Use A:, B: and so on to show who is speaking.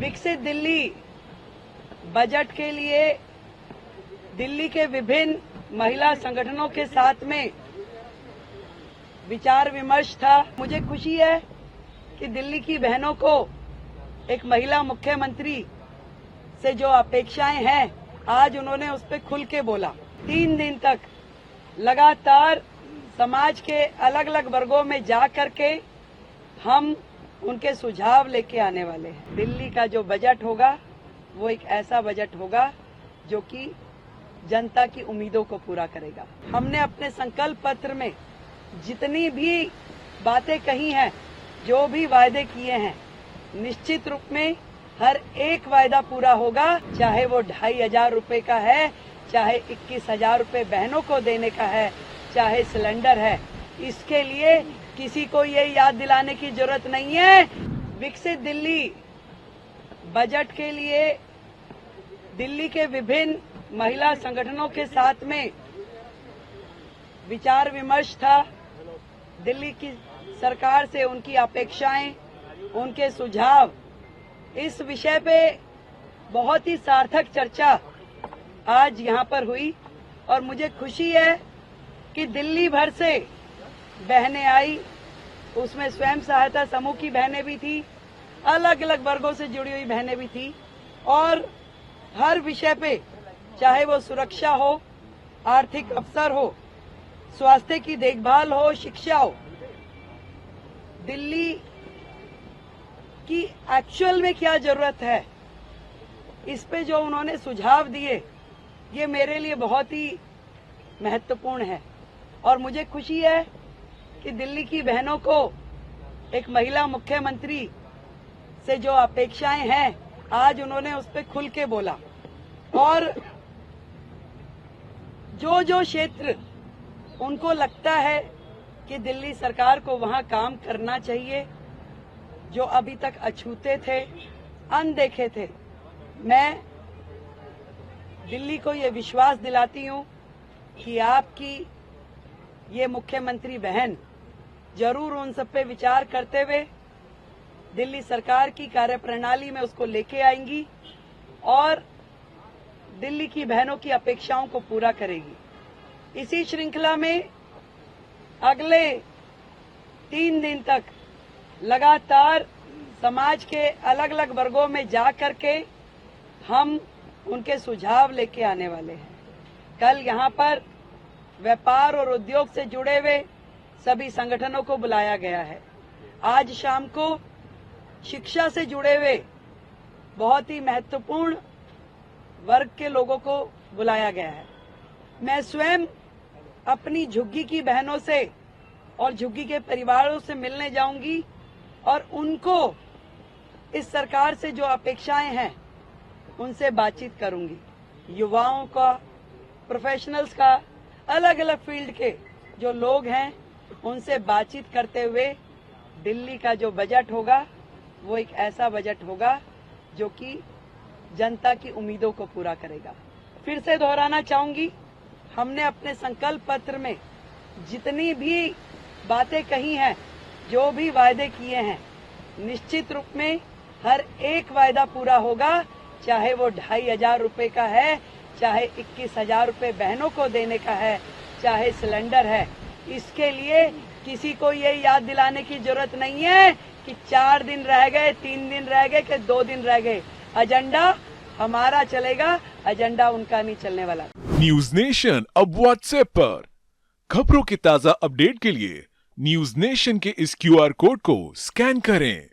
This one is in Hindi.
A: विकसित दिल्ली बजट के लिए दिल्ली के विभिन्न महिला संगठनों के साथ में विचार विमर्श था। मुझे खुशी है कि दिल्ली की बहनों को एक महिला मुख्यमंत्री से जो अपेक्षाएं हैं, आज उन्होंने उस पर खुल के बोला। 3 दिन तक लगातार समाज के अलग अलग वर्गों में जा करके हम उनके सुझाव लेके आने वाले हैं। दिल्ली का जो बजट होगा वो एक ऐसा बजट होगा जो कि जनता की उम्मीदों को पूरा करेगा। हमने अपने संकल्प पत्र में जितनी भी बातें कही हैं, जो भी वायदे किए हैं, निश्चित रूप में हर एक वायदा पूरा होगा। चाहे वो 2,500 रुपए का है, चाहे 21,000 रुपए बहनों को देने का है, चाहे सिलेंडर है। इसके लिए किसी को ये याद दिलाने की जरूरत नहीं है। विकसित दिल्ली बजट के लिए दिल्ली के विभिन्न महिला संगठनों के साथ में विचार विमर्श था। दिल्ली की सरकार से उनकी अपेक्षाएं, उनके सुझाव, इस विषय पे बहुत ही सार्थक चर्चा आज यहाँ पर हुई और मुझे खुशी है कि दिल्ली भर से बहनें आई। उसमें स्वयं सहायता समूह की बहनें भी थी, अलग अलग वर्गों से जुड़ी हुई बहनें भी थी और हर विषय पे, चाहे वो सुरक्षा हो, आर्थिक अवसर हो, स्वास्थ्य की देखभाल हो, शिक्षा हो, दिल्ली की एक्चुअल में क्या जरूरत है, इस पे जो उन्होंने सुझाव दिए, ये मेरे लिए बहुत ही महत्वपूर्ण है। और मुझे खुशी है कि दिल्ली की बहनों को एक महिला मुख्यमंत्री से जो अपेक्षाएं हैं, आज उन्होंने उस पर खुल के बोला। और जो जो क्षेत्र उनको लगता है कि दिल्ली सरकार को वहां काम करना चाहिए, जो अभी तक अछूते थे, अनदेखे थे, मैं दिल्ली को ये विश्वास दिलाती हूं कि आपकी ये मुख्यमंत्री बहन जरूर उन सब पे विचार करते हुए दिल्ली सरकार की कार्यप्रणाली में उसको लेके आएंगी और दिल्ली की बहनों की अपेक्षाओं को पूरा करेगी। इसी श्रृंखला में अगले 3 दिन तक लगातार समाज के अलग अलग वर्गों में जा करके हम उनके सुझाव लेके आने वाले हैं। कल यहाँ पर व्यापार और उद्योग से जुड़े हुए सभी संगठनों को बुलाया गया है। आज शाम को शिक्षा से जुड़े हुए बहुत ही महत्वपूर्ण वर्ग के लोगों को बुलाया गया है। मैं स्वयं अपनी झुग्गी की बहनों से और झुग्गी के परिवारों से मिलने जाऊंगी और उनको इस सरकार से जो अपेक्षाएं हैं उनसे बातचीत करूंगी। युवाओं का, प्रोफेशनल्स का, अलग अलग फील्ड के जो लोग हैं उनसे बातचीत करते हुए दिल्ली का जो बजट होगा वो एक ऐसा बजट होगा जो कि जनता की उम्मीदों को पूरा करेगा। फिर से दोहराना चाहूंगी, हमने अपने संकल्प पत्र में जितनी भी बातें कही हैं, जो भी वायदे किए हैं, निश्चित रूप में हर एक वायदा पूरा होगा। चाहे वो 2,500 रुपए का है, चाहे 21,000 रुपए बहनों को देने का है, चाहे सिलेंडर है। इसके लिए किसी को ये याद दिलाने की जरूरत नहीं है कि 4 दिन रह गए, 3 दिन रह गए कि 2 दिन रह गए। एजेंडा हमारा चलेगा, एजेंडा उनका नहीं चलने वाला।
B: न्यूज नेशन अब व्हाट्सएप पर खबरों के ताजा अपडेट के लिए न्यूज नेशन के इस QR कोड को स्कैन करें।